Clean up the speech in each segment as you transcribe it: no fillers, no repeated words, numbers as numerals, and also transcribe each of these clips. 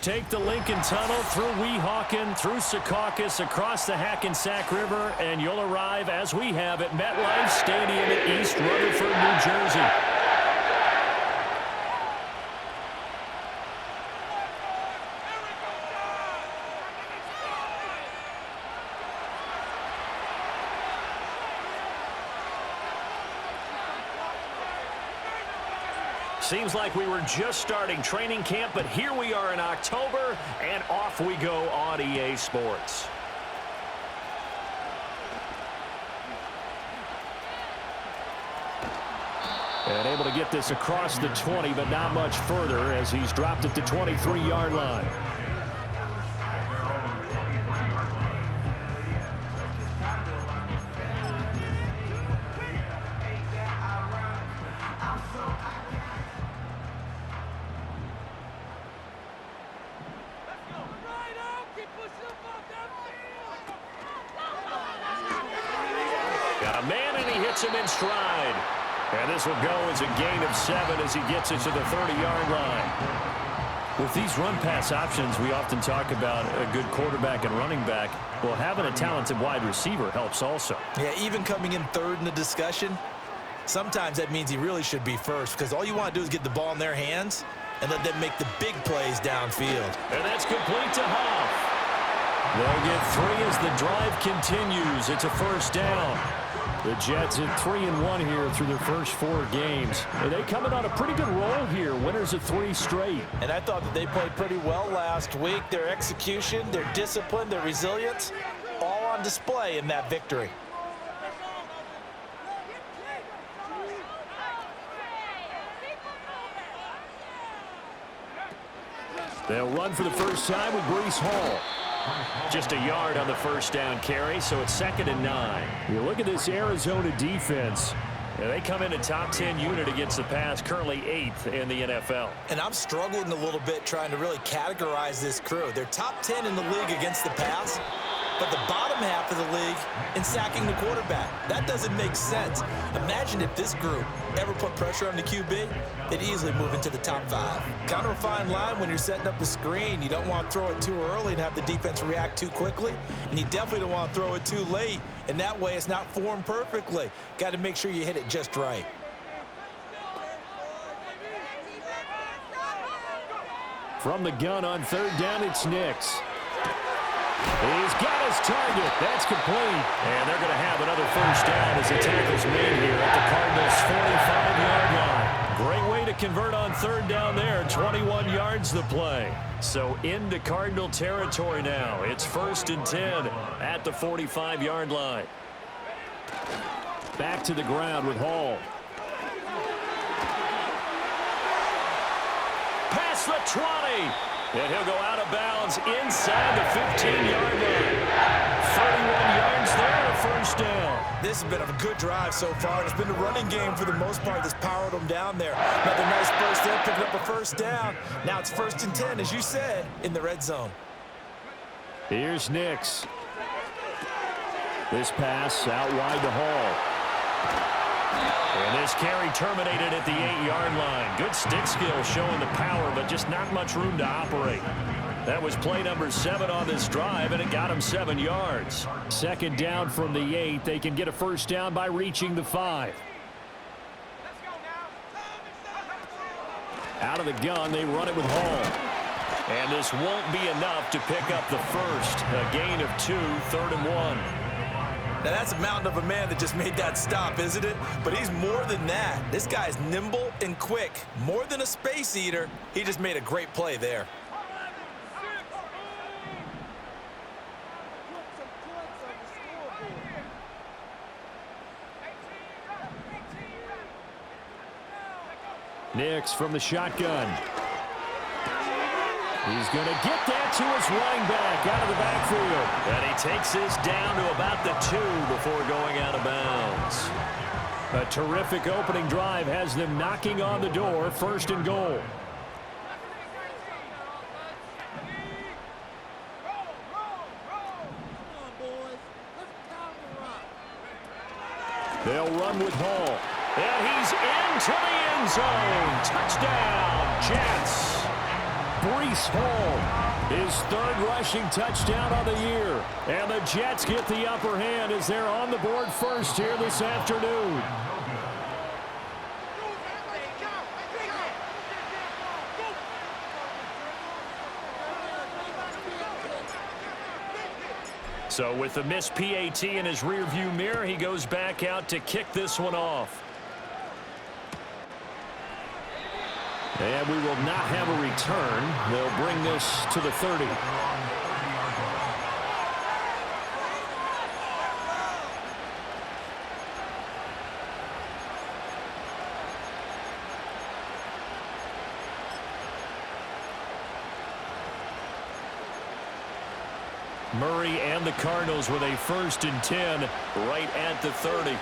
take the Lincoln Tunnel through Weehawken, through Secaucus, across the Hackensack River, and you'll arrive, as we have, at MetLife Stadium in East Rutherford, New Jersey. Seems like we were just starting training camp, but here we are in October, and off we go on EA Sports. And able to get this across the 20, but not much further as he's dropped it to 23-yard line. Got a man, and he hits him in stride. And this will go as a gain of 7 as he gets it to the 30-yard line. With these run-pass options, we often talk about a good quarterback and running back. Well, having a talented wide receiver helps also. Yeah, even coming in third in the discussion, sometimes that means he really should be first, because all you want to do is get the ball in their hands and let them make the big plays downfield. And that's complete to Huff. They'll get 3 as the drive continues. It's a first down. The Jets at 3-1 here through their first 4 games. And they coming on a pretty good roll here, winners of 3 straight. And I thought that they played pretty well last week. Their execution, their discipline, their resilience, all on display in that victory. They'll run for the first time with Breece Hall. Just a yard on the first down carry, so it's 2nd and 9. You look at this Arizona defense. They come in a top 10 unit against the pass, currently 8th in the NFL. And I'm struggling a little bit trying to really categorize this crew. They're top 10 in the league against the pass, but the bottom half of the league in sacking the quarterback. That doesn't make sense. Imagine if this group ever put pressure on the QB, they'd easily move into the top 5. Kind of a fine line when you're setting up the screen. You don't want to throw it too early and have the defense react too quickly, and you definitely don't want to throw it too late, and that way it's not formed perfectly. Got to make sure you hit it just right. From the gun on 3rd down, it's Nix. He's got his target. That's complete. And they're going to have another first down as the tackle's made here at the Cardinals' 45-yard line. Great way to convert on 3rd down there. 21 yards the play. So into Cardinal territory now. It's 1st and 10 at the 45-yard line. Back to the ground with Hall. Past the 20. And he'll go out of bounds inside the 15-yard line. 31 yards there, a first down. This has been a good drive so far. It's been a running game for the most part that's powered them down there. Another nice burst there, picking up a first down. Now it's 1st and 10, as you said, in the red zone. Here's Nix. This pass out wide to Hall. And this carry terminated at the 8-yard line. Good stick skill showing the power, but just not much room to operate. That was play number 7 on this drive, and it got him 7 yards. 2nd down from the 8. They can get a first down by reaching the 5. Out of the gun, they run it with Hall. And this won't be enough to pick up the first. A gain of 2, 3rd and 1. Now, that's a mountain of a man that just made that stop, isn't it? But he's more than that. This guy's nimble and quick. More than a space eater, he just made a great play there. Nix from the shotgun. He's going to get that to his running back out of the backfield. And he takes this down to about the 2 before going out of bounds. A terrific opening drive has them knocking on the door, 1st and goal. They'll run with Hall. And he's into the end zone. Touchdown, Jets. Breece Hall, his third rushing touchdown on the year. And the Jets get the upper hand as they're on the board first here this afternoon. So with the missed PAT in his rearview mirror, he goes back out to kick this one off. And we will not have a return. They'll bring this to the 30. Murray and the Cardinals with a 1st and 10 right at the 30.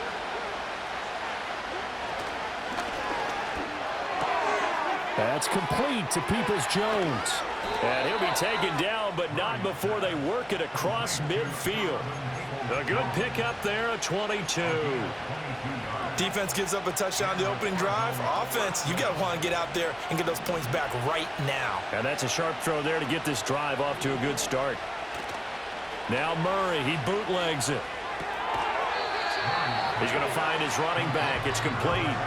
That's complete to Peoples-Jones. And he'll be taken down, but not before they work it across midfield. A good pickup there, a 22. Defense gives up a touchdown the opening drive. Offense, you got to want to get out there and get those points back right now. And that's a sharp throw there to get this drive off to a good start. Now Murray, he bootlegs it. He's going to find his running back. It's complete.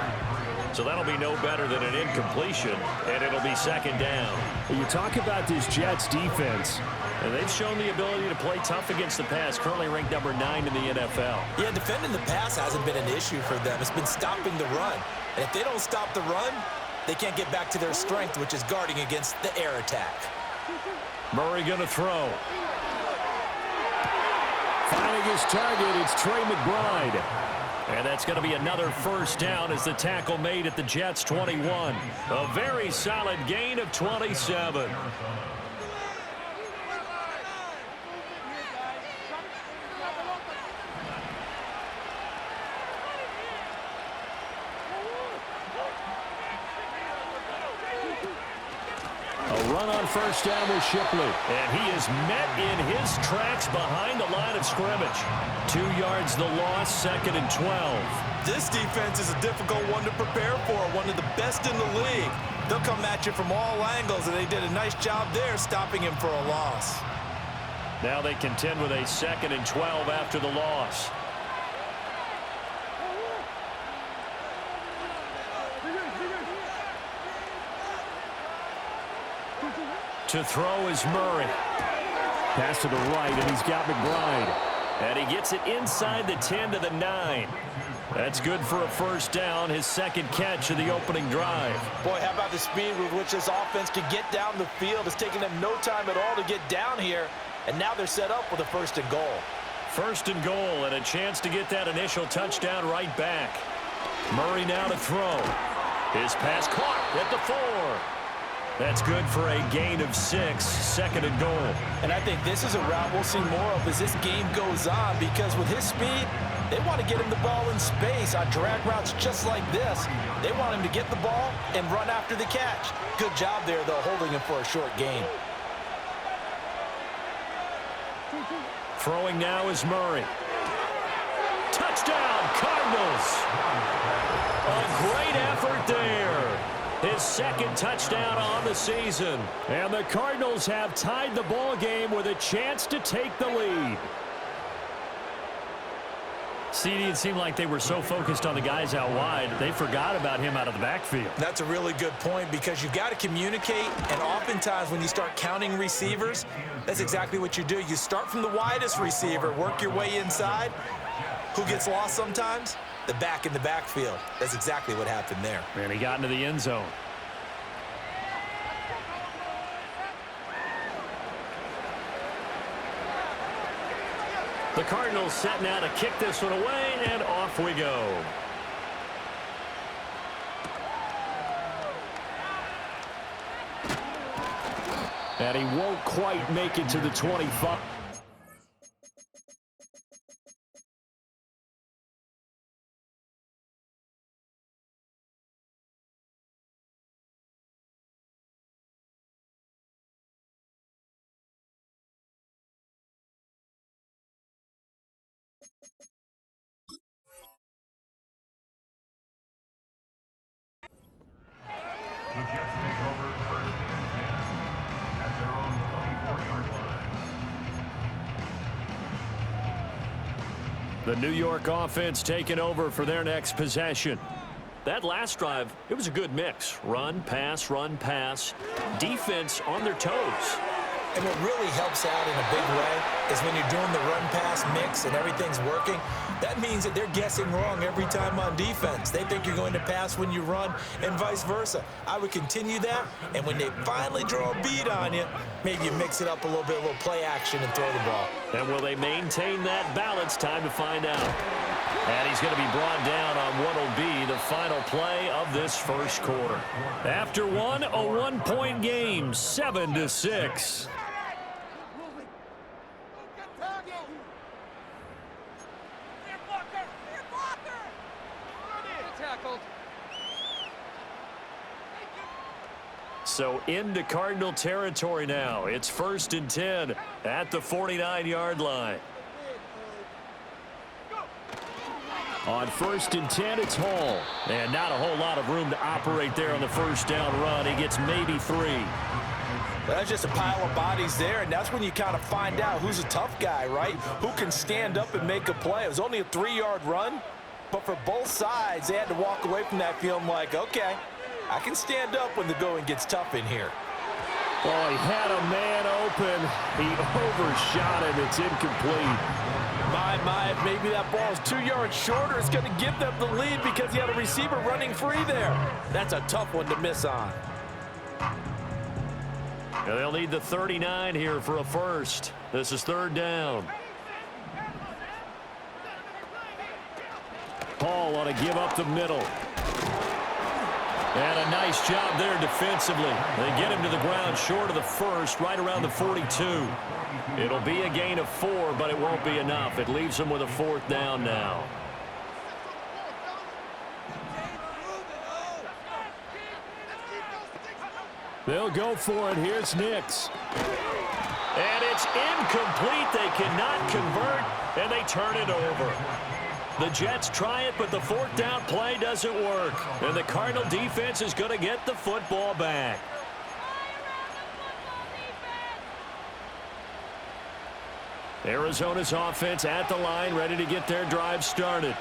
So that'll be no better than an incompletion, and it'll be 2nd down. You talk about this Jets defense, and they've shown the ability to play tough against the pass, currently ranked number 9 in the NFL. Yeah, defending the pass hasn't been an issue for them. It's been stopping the run. And if they don't stop the run, they can't get back to their strength, which is guarding against the air attack. Murray going to throw. Finding his target, it's Trey McBride. And that's going to be another 1st down as the tackle made at the Jets' 21. A very solid gain of 27. A run on 1st down with Shipley. And he is met in his tracks behind the line of scrimmage. 2 yards the loss, 2nd and 12. This defense is a difficult one to prepare for, one of the best in the league. They'll come at you from all angles, and they did a nice job there stopping him for a loss. Now they contend with a 2nd and 12 after the loss. To throw is Murray. Pass to the right, and he's got McBride. And he gets it inside the 10 to the 9. That's good for a 1st down, his 2nd catch of the opening drive. Boy, how about the speed with which this offense can get down the field? It's taking them no time at all to get down here, and now they're set up with a 1st and goal. 1st and goal, and a chance to get that initial touchdown right back. Murray now to throw. His pass caught at the 4. That's good for a gain of 6, 2nd and goal. And I think this is a route we'll see more of as this game goes on, because with his speed, they want to get him the ball in space on drag routes just like this. They want him to get the ball and run after the catch. Good job there, though, holding him for a short gain. Throwing now is Murray. Touchdown, Cardinals! A great effort there. His 2nd touchdown on the season. And the Cardinals have tied the ball game with a chance to take the lead. CD, it seemed like they were so focused on the guys out wide, they forgot about him out of the backfield. That's a really good point, because you got to communicate, and oftentimes when you start counting receivers, that's exactly what you do. You start from the widest receiver, work your way inside. Who gets lost sometimes? The back in the backfield. That's exactly what happened there. And he got into the end zone. The Cardinals set now to kick this one away, and off we go. And he won't quite make it to the 25. The New York offense taking over for their next possession. That last drive, it was a good mix. Run, pass, defense on their toes. And what really helps out in a big way is when you're doing the run-pass mix and everything's working, that means that they're guessing wrong every time on defense. They think you're going to pass when you run and vice versa. I would continue that, and when they finally draw a beat on you, maybe you mix it up a little little play action and throw the ball. And will they maintain that balance? Time to find out. And he's going to be brought down on what will be the final play of this first quarter. After one, a one-point game, 7-6. So into Cardinal territory now. It's 1st and 10 at the 49-yard line. On 1st and 10, it's Hall. And not a whole lot of room to operate there on the first down run. He gets maybe 3. That's just a pile of bodies there, and that's when you kind of find out who's a tough guy, right? Who can stand up and make a play. It was only a 3-yard run, but for both sides, they had to walk away from that feeling like, okay, I can stand up when the going gets tough in here. Oh, he had a man open. He overshot him. It's incomplete. My, if maybe that ball is 2 yards shorter, it's going to give them the lead because he had a receiver running free there. That's a tough one to miss on. And they'll need the 39 here for a first. This is 3rd down. Paul ought to give up the middle. And a nice job there defensively. They get him to the ground short of the first, right around the 42. It'll be a gain of 4, but it won't be enough. It leaves them with a 4th down now. They'll go for it. Here's Nix. And it's incomplete. They cannot convert, and they turn it over. The Jets try it, but the 4th down play doesn't work. And the Cardinal defense is going to get the football back. Arizona's offense at the line, ready to get their drive started.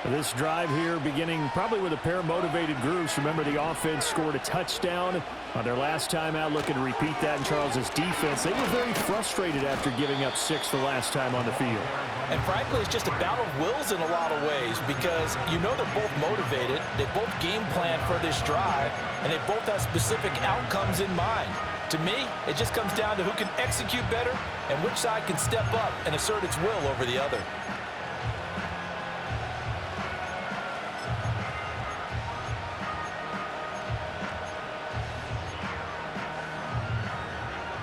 This drive here beginning probably with a pair of motivated groups. Remember, the offense scored a touchdown on their last time out, looking to repeat that in Charles's defense. They were very frustrated after giving up 6 the last time on the field. And frankly, it's just a battle of wills in a lot of ways because you know they're both motivated. They both game plan for this drive, and they both have specific outcomes in mind. To me, it just comes down to who can execute better and which side can step up and assert its will over the other.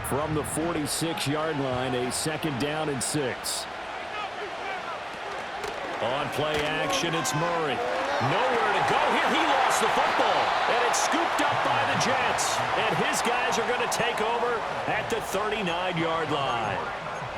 From the 46-yard line, a 2nd down and 6. On play action, it's Murray. Nowhere to go here. He lost the football, and it's scooped up by the Jets. And his guys are going to take over at the 39-yard line.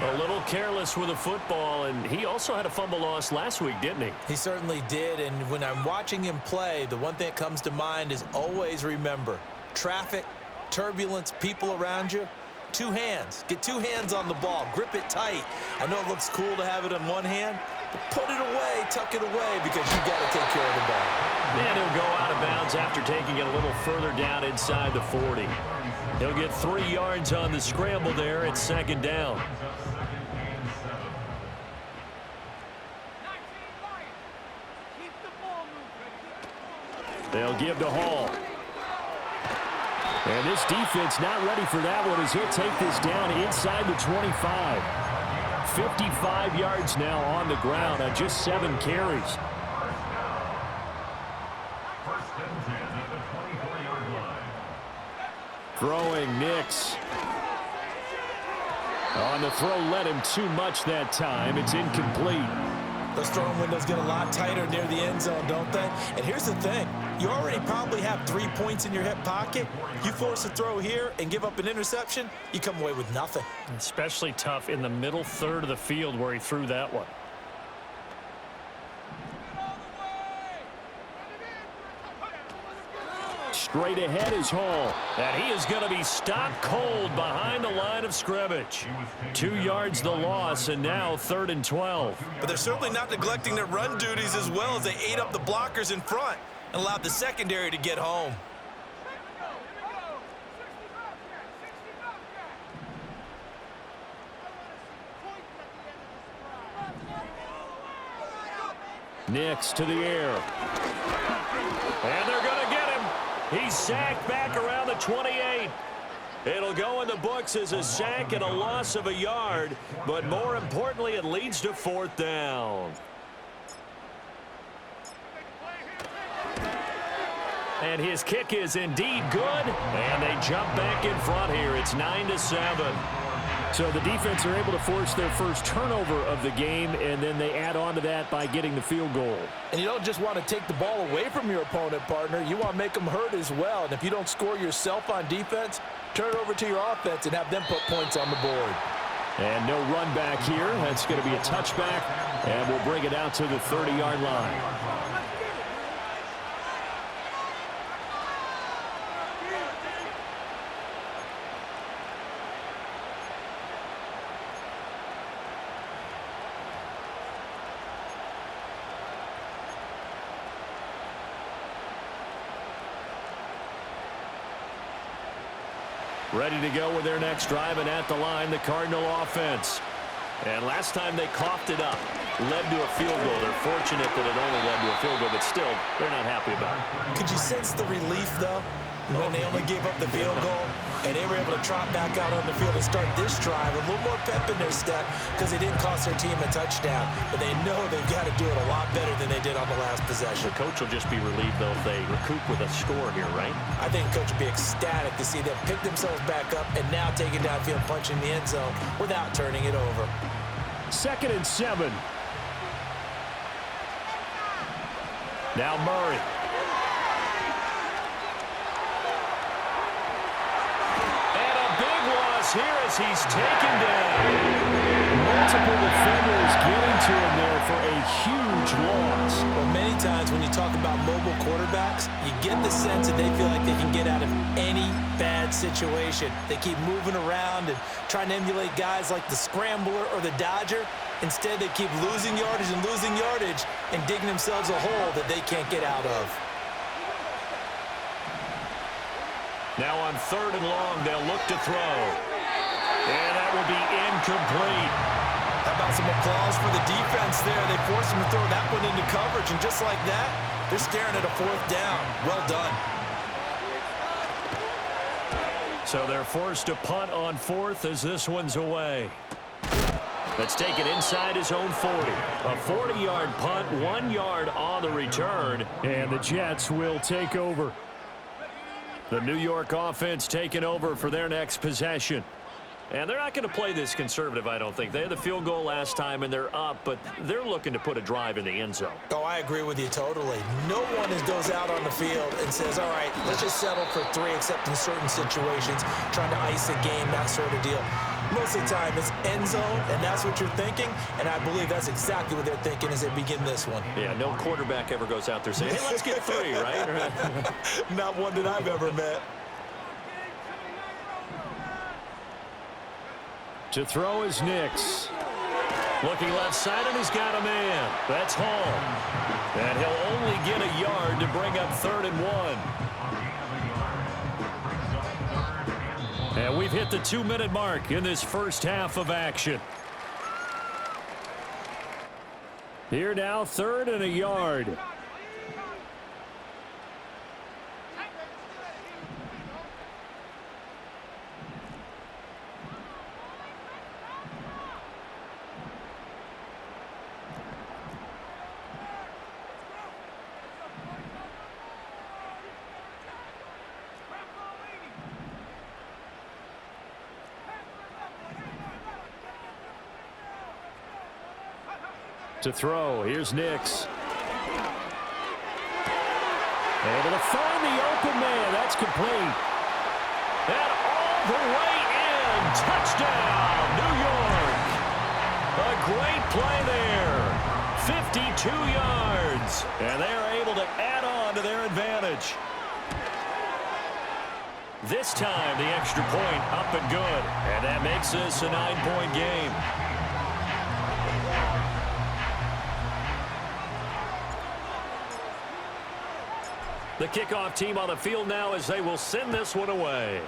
A little careless with the football, and he also had a fumble loss last week, didn't he? He certainly did, and when I'm watching him play, the one thing that comes to mind is always remember, traffic, turbulence, people around you, 2 hands. Get 2 hands on the ball. Grip it tight. I know it looks cool to have it on one hand, but put it away, tuck it away, because you got to take care of the ball. And he'll go out of bounds after taking it a little further down inside the 40. He'll get 3 yards on the scramble there at 2nd down. They'll give to Hall. And this defense not ready for that one as he'll take this down inside the 25. 55 yards now on the ground on just 7 carries. Throwing Nix. On the throw, led him too much that time. It's incomplete. Those throwing windows get a lot tighter near the end zone, don't they? And here's the thing. You already probably have 3 points in your hip pocket. You force a throw here and give up an interception, you come away with nothing. Especially tough in the middle third of the field where he threw that one. Straight ahead is Hall. And he is going to be stopped cold behind the line of scrimmage. 2 yards the loss, and now 3rd and 12. But they're certainly not neglecting their run duties as well as they ate up the blockers in front and allowed the secondary to get home. Nix to the air. And they're going to get him. He's sacked back around the 28. It'll go in the books as a sack and a loss of a yard, but more importantly, it leads to 4th down. And his kick is indeed good, and they jump back in front here. It's 9-7. So the defense are able to force their first turnover of the game, and then they add on to that by getting the field goal. And you don't just want to take the ball away from your opponent, partner. You want to make them hurt as well. And if you don't score yourself on defense, turn it over to your offense and have them put points on the board. And no run back here. That's going to be a touchback, and we'll bring it out to the 30-yard line. Ready to go with their next drive, and at the line, the Cardinal offense. And last time they coughed it up, led to a field goal. They're fortunate that it only led to a field goal, but still, they're not happy about it. Could you sense the relief, though, when they only gave up the field goal and they were able to trot back out on the field and start this drive a little more pep in their step because it didn't cost their team a touchdown, but they know they've got to do it a lot better than they did on the last possession. The coach will just be relieved, though, if they recoup with a score here, right? I think the coach will be ecstatic to see them pick themselves back up and now take it downfield, punching the end zone without turning it over. 2nd and 7. Now Murray. Here as he's taken down. Multiple defenders getting to him there for a huge loss. Well, many times when you talk about mobile quarterbacks, you get the sense that they feel like they can get out of any bad situation. They keep moving around and trying to emulate guys like the scrambler or the dodger. Instead, they keep losing yardage and digging themselves a hole that they can't get out of. Now on 3rd and long, they'll look to throw. And that will be incomplete. How about some applause for the defense there? They forced him to throw that one into coverage, and just like that, they're staring at a 4th down. Well done. So they're forced to punt on 4th as this one's away. Let's take it inside his own 40. A 40-yard punt, 1 yard on the return, and the Jets will take over. The New York offense taking over for their next possession. And they're not going to play this conservative, I don't think. They had the field goal last time, and they're up, but they're looking to put a drive in the end zone. Oh, I agree with you totally. No one goes out on the field and says, all right, let's just settle for 3, except in certain situations, trying to ice a game, that sort of deal. Most of the time, it's end zone, and that's what you're thinking, and I believe that's exactly what they're thinking as they begin this one. Yeah, no quarterback ever goes out there saying, hey, let's get 3, right? Not one that I've ever met. To throw is Nix. Looking left side, and he's got a man. That's Hall. And he'll only get a yard to bring up 3rd and 1. And we've hit the 2-minute mark in this first half of action. Here now, 3rd and a yard. To throw, here's Nix. Able to find the open man. That's complete. And all the way in. Touchdown, New York. A great play there. 52 yards. And they are able to add on to their advantage. This time, the extra point up and good. And that makes this a 9-point game. The kickoff team on the field now as they will send this one away.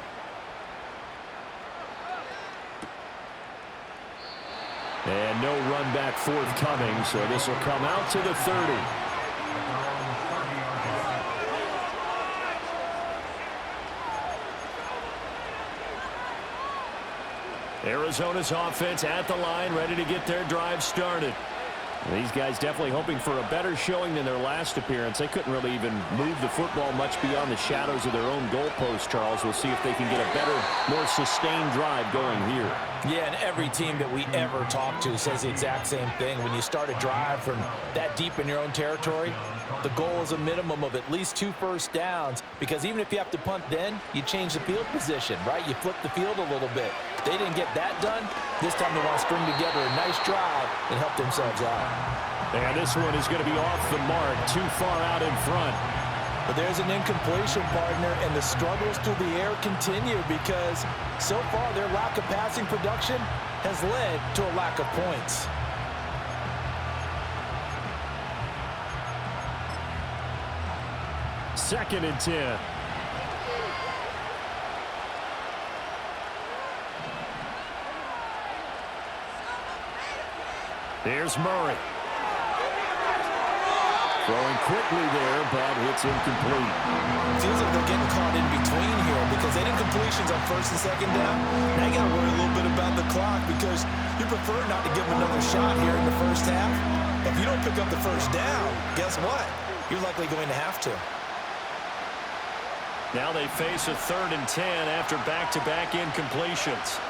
And no run back forthcoming, so this will come out to the 30. Arizona's offense at the line, ready to get their drive started. These guys definitely hoping for a better showing than their last appearance. They couldn't really even move the football much beyond the shadows of their own goalpost, Charles. We'll see if they can get a better, more sustained drive going here. Yeah, and every team that we ever talk to says the exact same thing. When you start a drive from that deep in your own territory, the goal is a minimum of at least 2 first downs, because even if you have to punt then, you change the field position, right? You flip the field a little bit. They didn't get that done. This time they want to string together a nice drive and help themselves out. And this one is going to be off the mark, too far out in front. But there's an incompletion, partner, and the struggles through the air continue because so far their lack of passing production has led to a lack of points. Second and 10. Here's Murray. Throwing quickly there, but it's incomplete. Feels like they're getting caught in between here because they didn't completions on first and second down. Now you got to worry a little bit about the clock because you prefer not to give them another shot here in the first half. If you don't pick up the first down, guess what? You're likely going to have to. Now they face a 3rd and 10 after back-to-back incompletions.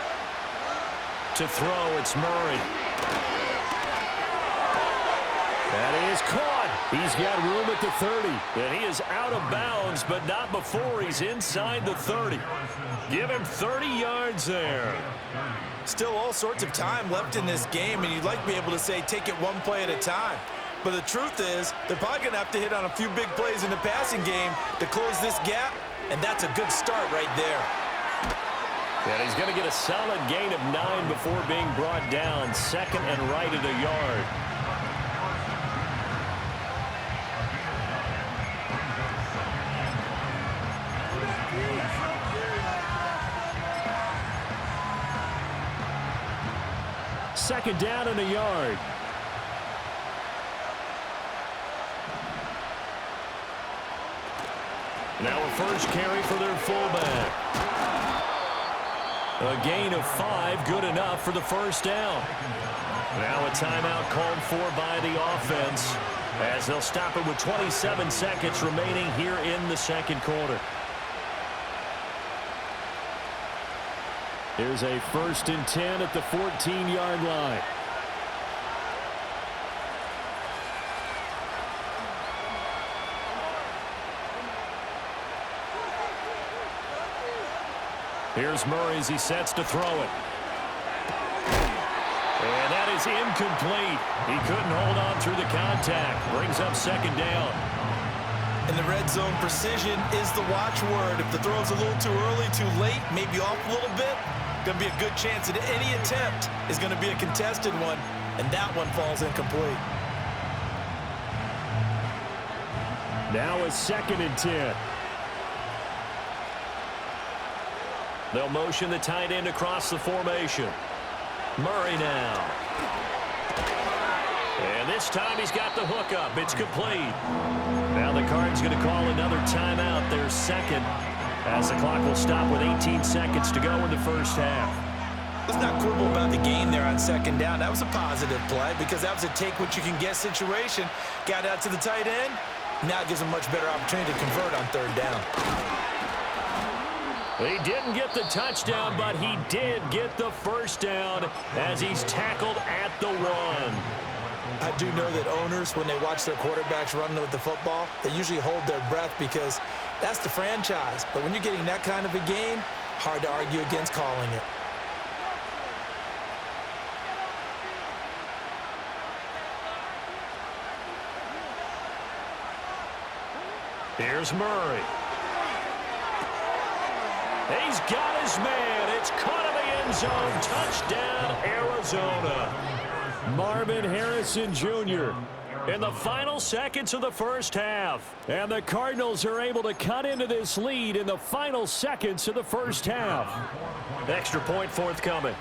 To throw, it's Murray. That is caught. He's got room at the 30. And he is out of bounds, but not before he's inside the 30. Give him 30 yards there. Still all sorts of time left in this game, and you'd like to be able to say take it one play at a time. But the truth is, they're probably going to have to hit on a few big plays in the passing game to close this gap, and that's a good start right there. And he's going to get a solid gain of 9 before being brought down. Second and right at a yard. Second down and a yard. Now a first carry for their fullback. A gain of 5, good enough for the first down. Now a timeout called for by the offense as they'll stop it with 27 seconds remaining here in the second quarter. Here's a 1st and 10 at the 14-yard line. Here's Murray as he sets to throw it. And that is incomplete. He couldn't hold on through the contact. Brings up second down. In the red zone, precision is the watchword. If the throw's a little too early, too late, maybe off a little bit, going to be a good chance that any attempt is going to be a contested one, and that one falls incomplete. Now a 2nd and 10. They'll motion the tight end across the formation. Murray now. And this time he's got the hookup. It's complete. Now the Cardinals going to call another timeout, their second, as the clock will stop with 18 seconds to go in the first half. Let's not quibble about the gain there on second down. That was a positive play because that was a take-what-you-can-get situation. Got out to the tight end. Now it gives him a much better opportunity to convert on 3rd down. He didn't get the touchdown, but he did get the first down as he's tackled at the 1. I do know that owners, when they watch their quarterbacks run with the football, they usually hold their breath because that's the franchise. But when you're getting that kind of a game, hard to argue against calling it. Here's Murray. He's got his man. It's caught in the end zone. Touchdown, Arizona. Marvin Harrison Jr. in the final seconds of the first half. And the Cardinals are able to cut into this lead in the final seconds of the first half. Extra point forthcoming.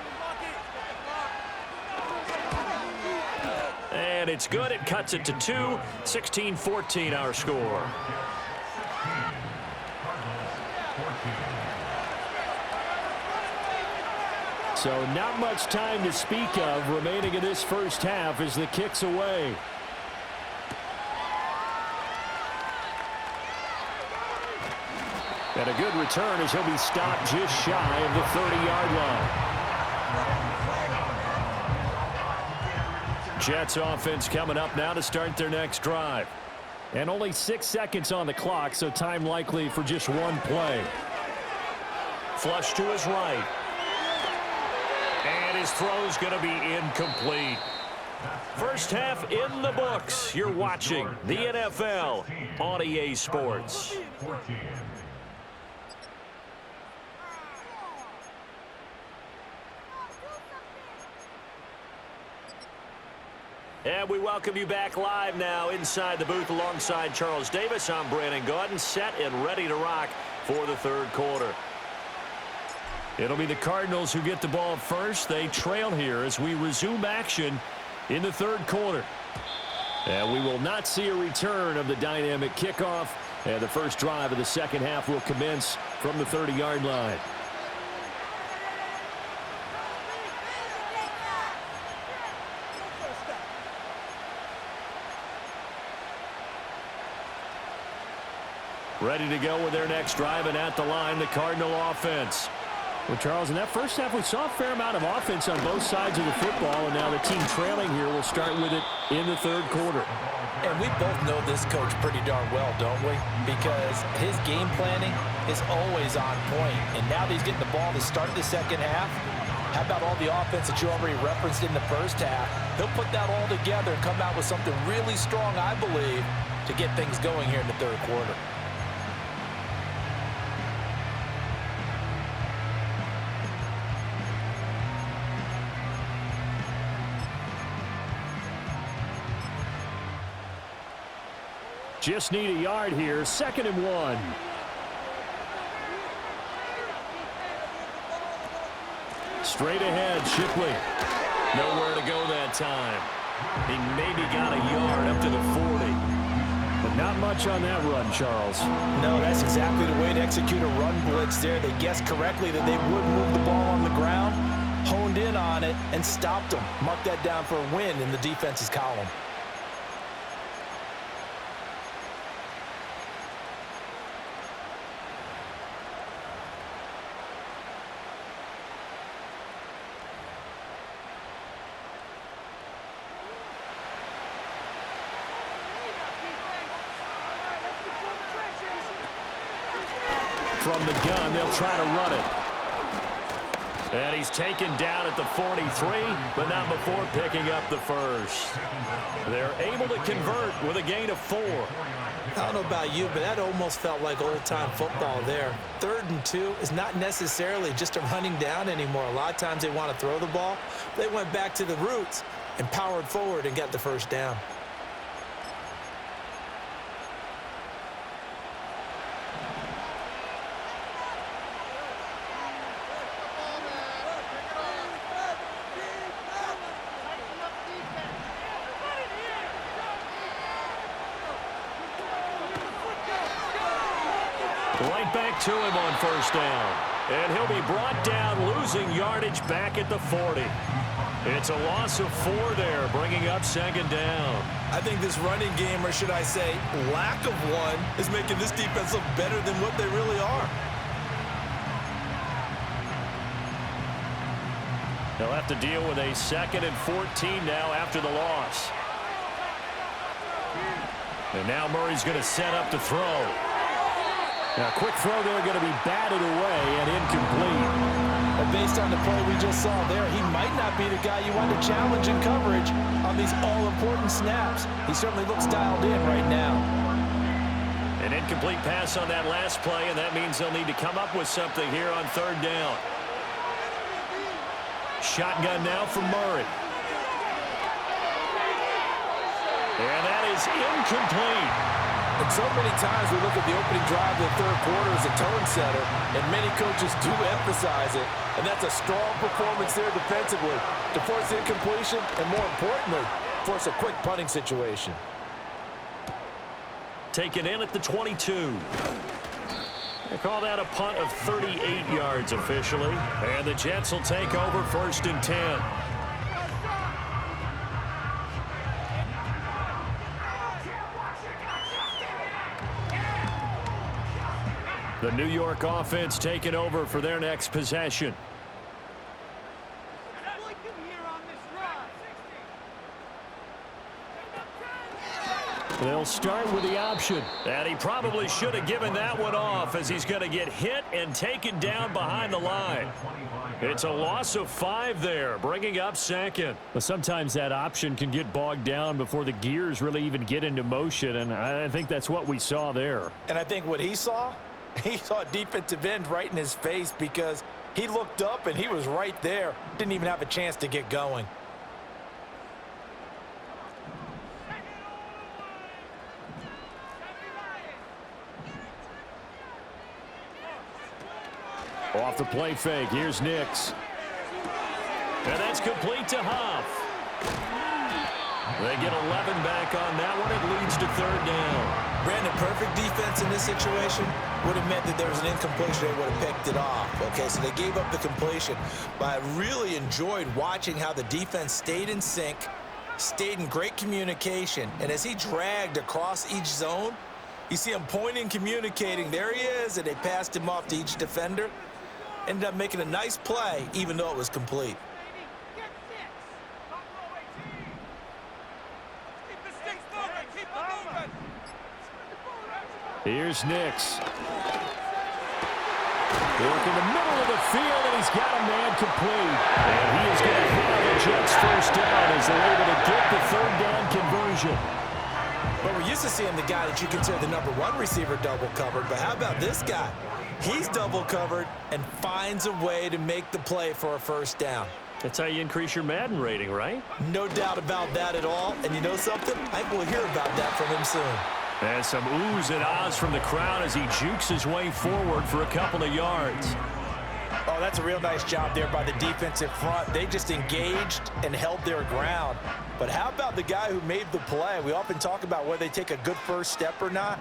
And it's good. It cuts it to 2. 16-14 our score. So not much time to speak of remaining in this first half as the kick's away. And a good return as he'll be stopped just shy of the 30-yard line. Jets offense coming up now to start their next drive. And only 6 seconds on the clock, so time likely for just one play. Flush to his right. And his throw's going to be incomplete. First half in the books. You're watching the NFL on EA Sports. And we welcome you back live now inside the booth alongside Charles Davis. I'm Brandon Gaudin, set and ready to rock for the third quarter. It'll be the Cardinals who get the ball first. They trail here as we resume action in the third quarter. And we will not see a return of the dynamic kickoff. And the first drive of the second half will commence from the 30-yard line. Ready to go with their next drive, and at the line, the Cardinal offense. Well, Charles, in that first half, we saw a fair amount of offense on both sides of the football, and now the team trailing here will start with it in the third quarter. And we both know this coach pretty darn well, don't we? Because his game planning is always on point. And now that he's getting the ball to start the second half, how about all the offense that you already referenced in the first half? He'll put that all together and come out with something really strong, I believe, to get things going here in the third quarter. Just need a yard here, 2nd and 1. Straight ahead, Shipley. Nowhere to go that time. He maybe got a yard up to the 40. But not much on that run, Charles. No, that's exactly the way to execute a run blitz there. They guessed correctly that they would move the ball on the ground, honed in on it, and stopped them. Mark that down for a win in the defense's column. From the gun, they'll try to run it. And he's taken down at the 43, but not before picking up the first. They're able to convert with a gain of 4. I don't know about you, but that almost felt like old-time football there. 3rd and 2 is not necessarily just a running down anymore. A lot of times they want to throw the ball. They went back to the roots and powered forward and got the first down. Right back to him on first down. And he'll be brought down, losing yardage back at the 40. It's a loss of 4 there, bringing up 2nd down. I think this running game, or should I say lack of one, is making this defense look better than what they really are. They'll have to deal with a 2nd and 14 now after the loss. And now Murray's going to set up to throw. Now, quick throw there, going to be batted away and incomplete. But based on the play we just saw there, he might not be the guy you want to challenge in coverage on these all-important snaps. He certainly looks dialed in right now. An incomplete pass on that last play, and that means they'll need to come up with something here on third down. Shotgun now for Murray. And that is incomplete. And so many times we look at the opening drive of the third quarter as a tone setter, and many coaches do emphasize it. And that's a strong performance there defensively to force incompletion and, more importantly, force a quick punting situation. Taken in at the 22. They call that a punt of 38 yards officially. And the Jets will take over 1st and 10. The New York offense taking over for their next possession. They'll start with the option. And he probably should have given that one off as he's going to get hit and taken down behind the line. It's a loss of 5 there, bringing up 2nd. Well, sometimes that option can get bogged down before the gears really even get into motion, and I think that's what we saw there. And I think what he saw a defensive end right in his face because he looked up and he was right there. Didn't even have a chance to get going. Off the play fake, here's Nix. And that's complete to Huff. They get 11 back on that one. It leads to 3rd down. Brandon, perfect defense in this situation would have meant that there was an incompletion. They would have picked it off. Okay, so they gave up the completion. But I really enjoyed watching how the defense stayed in sync, stayed in great communication. And as he dragged across each zone, you see him pointing, communicating. There he is, and they passed him off to each defender. Ended up making a nice play, even though it was complete. Here's Nix. Look in the middle of the field, and he's got a man complete. And he is going to have the Jets 1st down as they're able to get the 3rd down conversion. But we're used to seeing the guy that you consider the #1 receiver double covered. But how about this guy? He's double covered and finds a way to make the play for a 1st down. That's how you increase your Madden rating, right? No doubt about that at all. And you know something? I think we'll hear about that from him soon. And some oohs and ahs from the crowd as he jukes his way forward for a couple of yards. Oh, that's a real nice job there by the defensive front. They just engaged and held their ground. But how about the guy who made the play? We often talk about whether they take a good first step or not.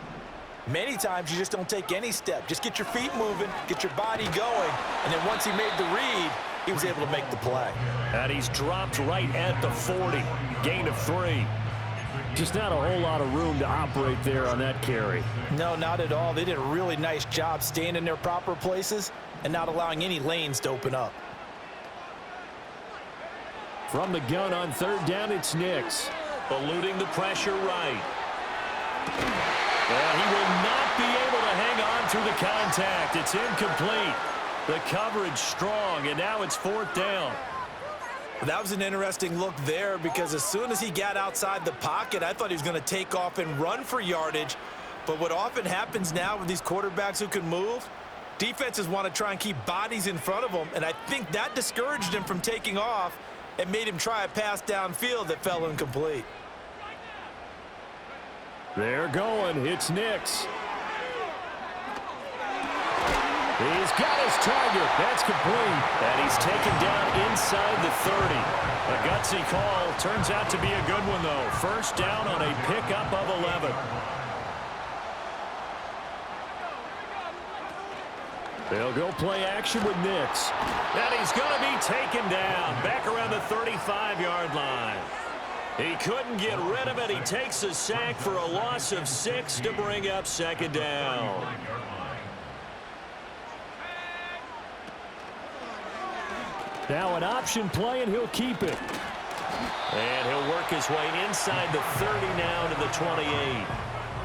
Many times you just don't take any step. Just get your feet moving, get your body going, and then once he made the read, he was able to make the play. And he's dropped right at the 40. Gain of 3. Just not a whole lot of room to operate there on that carry. No, not at all. They did a really nice job staying in their proper places and not allowing any lanes to open up. From the gun on 3rd down, it's Nix. Eluding the pressure right. And he will not be able to hang on through the contact. It's incomplete. The coverage strong, and now it's 4th down. That was an interesting look there because as soon as he got outside the pocket, I thought he was going to take off and run for yardage. But what often happens now with these quarterbacks who can move, defenses want to try and keep bodies in front of them, and I think that discouraged him from taking off and made him try a pass downfield that fell incomplete. They're going. It's Nix. He's got his target. That's complete. And he's taken down inside the 30. A gutsy call. Turns out to be a good one, though. 1st down on a pickup of 11. They'll go play action with Nix. And he's going to be taken down. Back around the 35-yard line. He couldn't get rid of it. He takes a sack for a loss of 6 to bring up 2nd down. Now an option play, and he'll keep it. And he'll work his way inside the 30 now to the 28.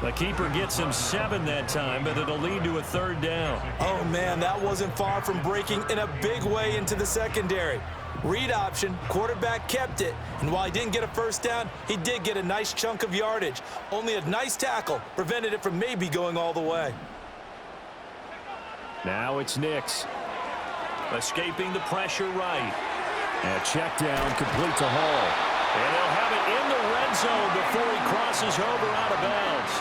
The keeper gets him 7 that time, but it'll lead to a 3rd down. Oh, man, that wasn't far from breaking in a big way into the secondary. Read option, quarterback kept it, and while he didn't get a first down, he did get a nice chunk of yardage. Only a nice tackle prevented it from maybe going all the way. Now it's Nix. Escaping the pressure right. And a check down complete to Hall. And they'll have it in the red zone before he crosses over out of bounds.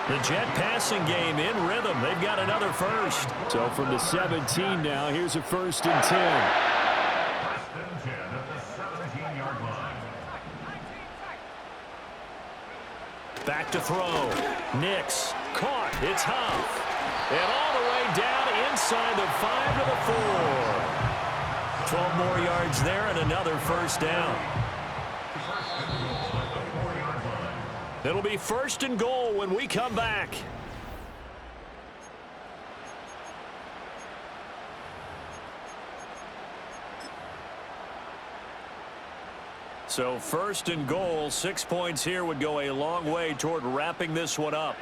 The Jet passing game in rhythm. They've got another first. So from the 17 now, here's a 1st and 10. Back to throw. Nix. Caught. It's Huff. And all the way down inside the 5 to the 4. 12 more yards there and another first down. It'll be 1st and goal when we come back. So 1st and goal, 6 points here would go a long way toward wrapping this one up.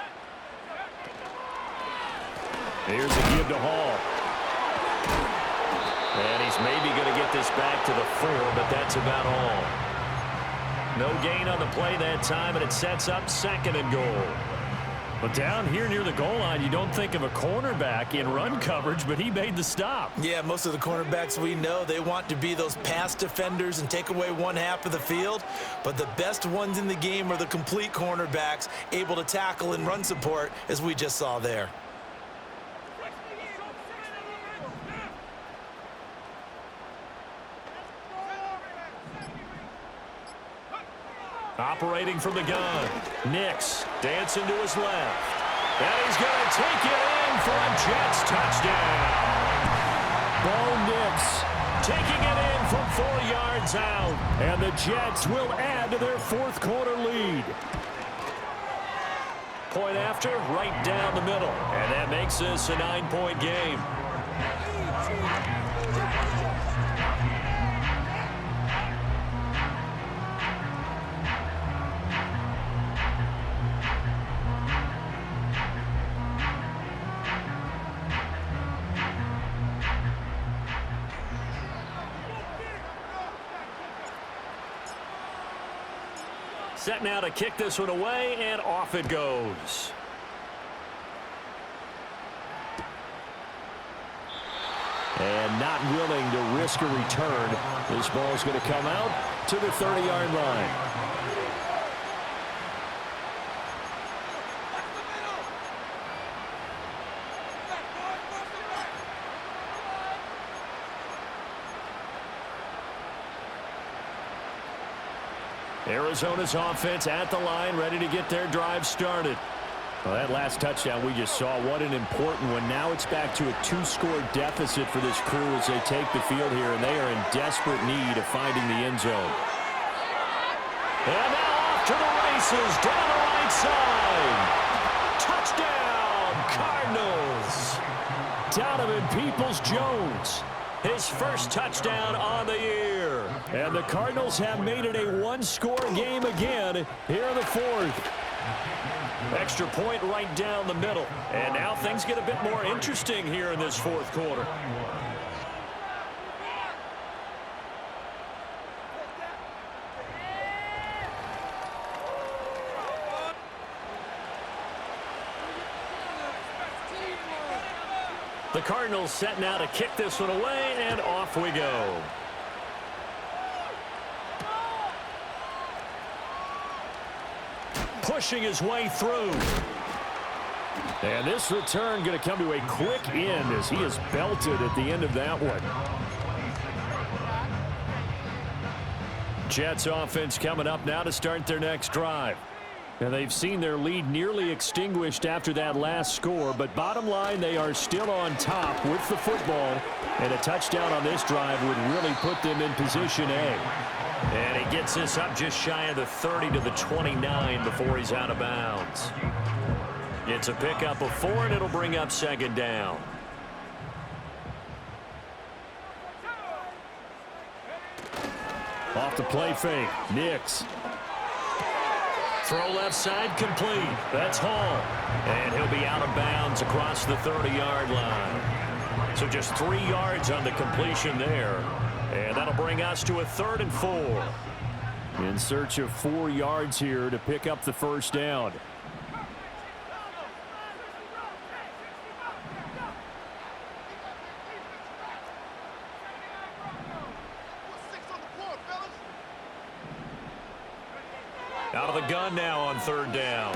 Here's a give to Hall. And he's maybe going to get this back to the 4, but that's about all. No gain on the play that time, and it sets up 2nd and goal. But down here near the goal line, you don't think of a cornerback in run coverage, but he made the stop. Yeah, most of the cornerbacks we know, they want to be those pass defenders and take away one half of the field. But the best ones in the game are the complete cornerbacks, able to tackle and run support, as we just saw there. Operating from the gun. Nix dancing to his left. And he's going to take it in for a Jets touchdown. Bo Nix taking it in from 4 yards out. And the Jets will add to their 4th quarter lead. Point after, right down the middle. And that makes this a 9-point game. Set now to kick this one away, and off it goes. And not willing to risk a return. This ball's going to come out to the 30-yard line. Arizona's offense at the line, ready to get their drive started. Well, that last touchdown we just saw, what an important one. Now it's back to a 2-score deficit for this crew as they take the field here, and they are in desperate need of finding the end zone. And now off to the races, down the right side. Touchdown, Cardinals. Donovan Peoples-Jones. His first touchdown on the year. And the Cardinals have made it a 1-score game again here in the 4th. Extra point right down the middle. And now things get a bit more interesting here in this 4th quarter. The Cardinals set now to kick this one away, and off we go. Pushing his way through. And this return going to come to a quick end as he is belted at the end of that one. Jets offense coming up now to start their next drive. And they've seen their lead nearly extinguished after that last score, but bottom line, they are still on top with the football, and a touchdown on this drive would really put them in position A. And he gets this up just shy of the 30 to the 29 before he's out of bounds. It's a pickup of 4, and it'll bring up 2nd down. Off the play fake, Nix. Throw left side complete. That's Hall. And he'll be out of bounds across the 30-yard line. So just 3 yards on the completion there. And that'll bring us to a 3rd and 4. In search of 4 yards here to pick up the first down. Out of the gun now on 3rd down.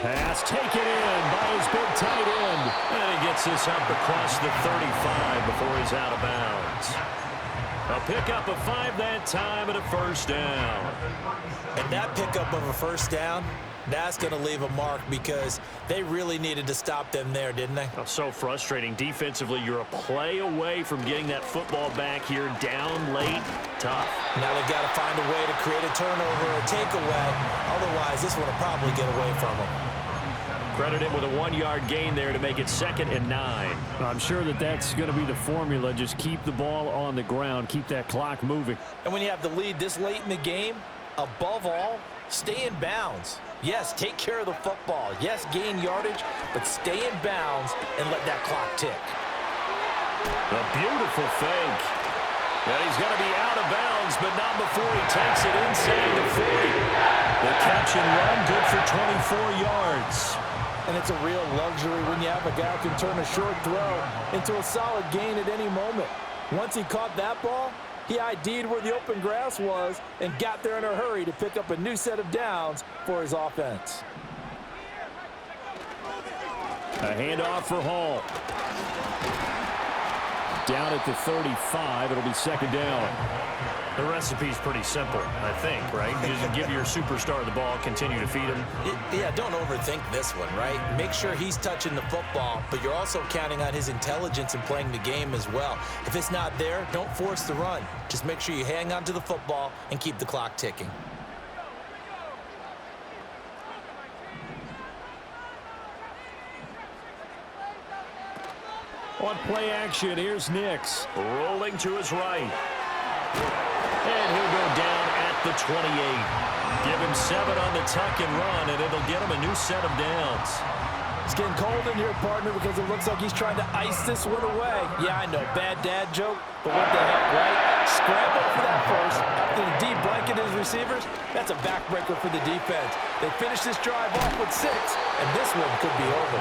Pass taken in by his big tight end. And he gets this up across the 35 before he's out of bounds. A pickup of 5 that time and a first down. And that pickup of a first down, that's going to leave a mark because they really needed to stop them there, didn't they? Oh, so frustrating. Defensively, you're a play away from getting that football back here down late. Tough. Now they've got to find a way to create a turnover or a takeaway. Otherwise, this one will probably get away from them. Credit him with a 1-yard gain there to make it 2nd and 9. I'm sure that's going to be the formula. Just keep the ball on the ground. Keep that clock moving. And when you have the lead this late in the game, above all, stay in bounds. Yes, take care of the football. Yes, gain yardage, but stay in bounds and let that clock tick. A beautiful fake. And he's going to be out of bounds, but not before he takes it inside the 40. The catch and run, good for 24 yards. And it's a real luxury when you have a guy who can turn a short throw into a solid gain at any moment. Once he caught that ball, he ID'd where the open grass was and got there in a hurry to pick up a new set of downs for his offense. A handoff for Hall. Down at the 35, it'll be 2nd down. The recipe's pretty simple, I think, right? You just give your superstar the ball, continue to feed him. Yeah, don't overthink this one, right? Make sure he's touching the football, but you're also counting on his intelligence and playing the game as well. If it's not there, don't force the run. Just make sure you hang on to the football and keep the clock ticking. On play action, here's Nix. Rolling to his right. And he'll go down at the 28. Give him 7 on the tuck and run, and it'll get him a new set of downs. It's getting cold in here, partner, because it looks like he's trying to ice this one away. Yeah, I know, bad dad joke, but what the heck, right? Scramble for that first. After the deep blanket his receivers, that's a backbreaker for the defense. They finish this drive off with 6, and this one could be over.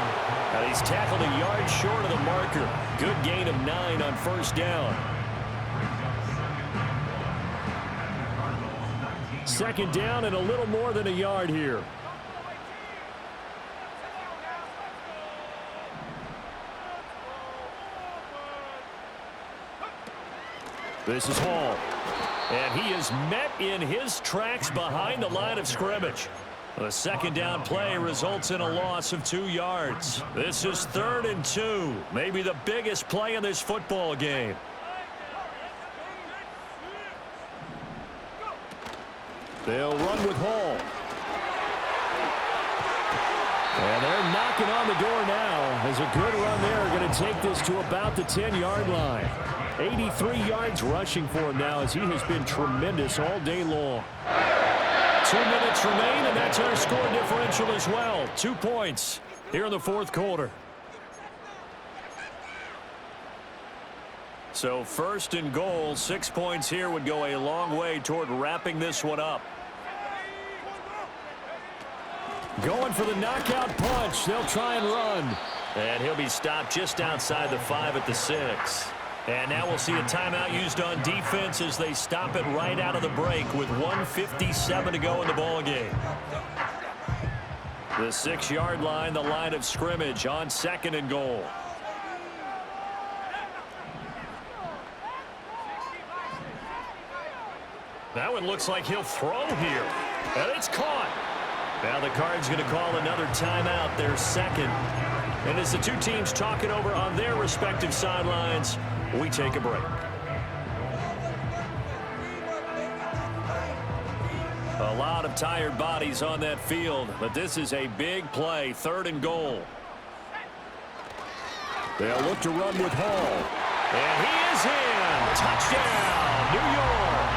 Now he's tackled a yard short of the marker. Good gain of 9 on first down. 2nd down and a little more than a yard here. This is Hall. And he is met in his tracks behind the line of scrimmage. The 2nd down play results in a loss of 2 yards. This is 3rd and 2. Maybe the biggest play in this football game. They'll run with Hall. And they're knocking on the door now. As a good run there, going to take this to about the 10-yard line. 83 yards rushing for him now as he has been tremendous all day long. 2 minutes remain, and that's our score differential as well. 2 points here in the 4th quarter. So 1st and goal, 6 points here would go a long way toward wrapping this one up. Going for the knockout punch. They'll try and run. And he'll be stopped just outside the 5 at the 6. And now we'll see a timeout used on defense as they stop it right out of the break with 1:57 to go in the ball game. The 6-yard line, the line of scrimmage on 2nd and goal. That one looks like he'll throw here. And it's caught. Now the Cards going to call another timeout, their 2nd. And as the two teams talk it over on their respective sidelines, we take a break. A lot of tired bodies on that field, but this is a big play, 3rd and goal. They'll look to run with Hall. And he is in. Touchdown, New York.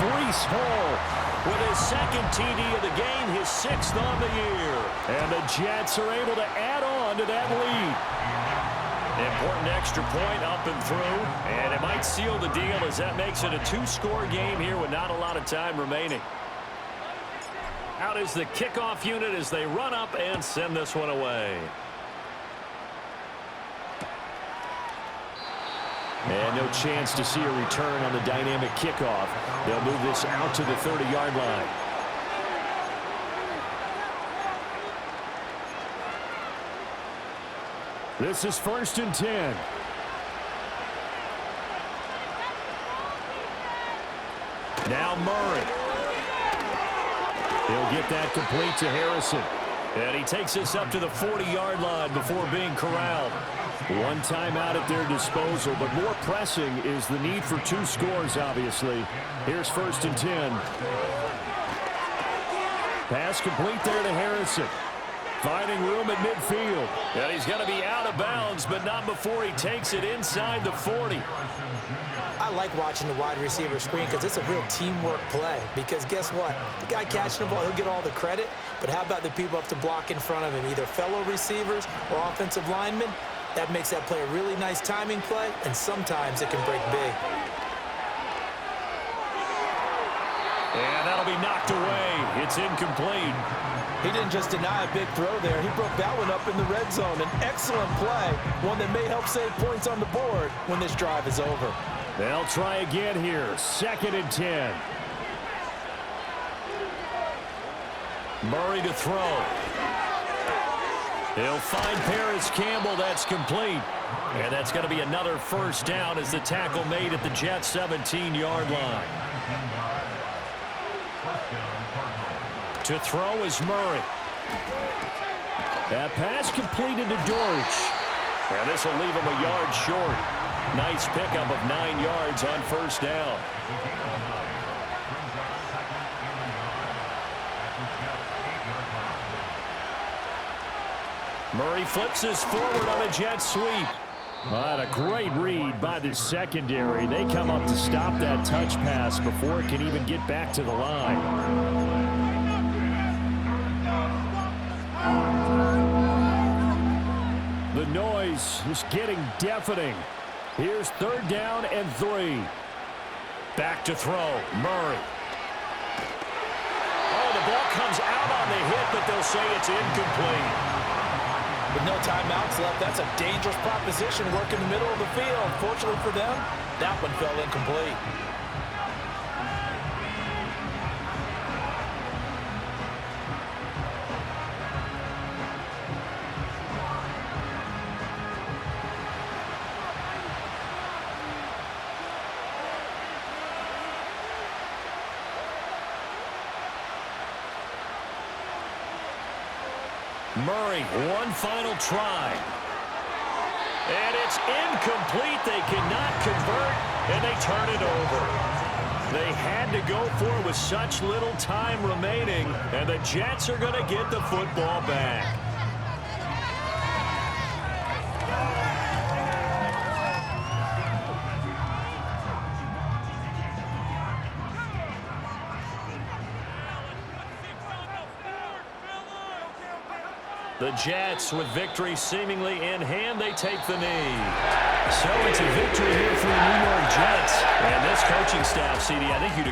Breece Hall with his 2nd TD of the game, his 6th on the year. And the Jets are able to add on to that lead. Important extra point up and through, and it might seal the deal as that makes it a two-score game here with not a lot of time remaining. Out is the kickoff unit as they run up and send this one away. And no chance to see a return on the dynamic kickoff. They'll move this out to the 30-yard line. This is 1st and 10. Now Murray. He'll get that complete to Harrison. And he takes this up to the 40-yard line before being corralled. One timeout at their disposal, but more pressing is the need for 2 scores, obviously. Here's 1st and 10. Pass complete there to Harrison. Finding room at midfield. And he's going to be out of bounds, but not before he takes it inside the 40. I like watching the wide receiver screen because it's a real teamwork play. Because guess what? The guy catching the ball, he'll get all the credit. But how about the people up to block in front of him, either fellow receivers or offensive linemen? That makes that play a really nice timing play, and sometimes it can break big. And that'll be knocked away. It's incomplete. He didn't just deny a big throw there. He broke that one up in the red zone. An excellent play, one that may help save points on the board when this drive is over. They'll try again here. 2nd and 10. Murray to throw. He'll find Paris Campbell. That's complete. And that's going to be another 1st down as the tackle made at the Jets' 17-yard line. To throw is Murray. That pass completed to Dortch. And this will leave him a yard short. Nice pickup of 9 yards on 1st down. Murray flips this forward on a jet sweep. What a great read by the secondary. They come up to stop that touch pass before it can even get back to the line. The noise is getting deafening. Here's 3rd down and 3. Back to throw. Murray. Oh, the ball comes out on the hit, but they'll say it's incomplete. With no timeouts left, that's a dangerous proposition. Work in the middle of the field. Fortunately for them, that one fell incomplete. Murray, one final try. And it's incomplete. They cannot convert, and they turn it over. They had to go for it with such little time remaining, and the Jets are going to get the football back. The Jets, with victory seemingly in hand, they take the knee. So it's a victory here for the New York Jets. And this coaching staff, CD, I think you'd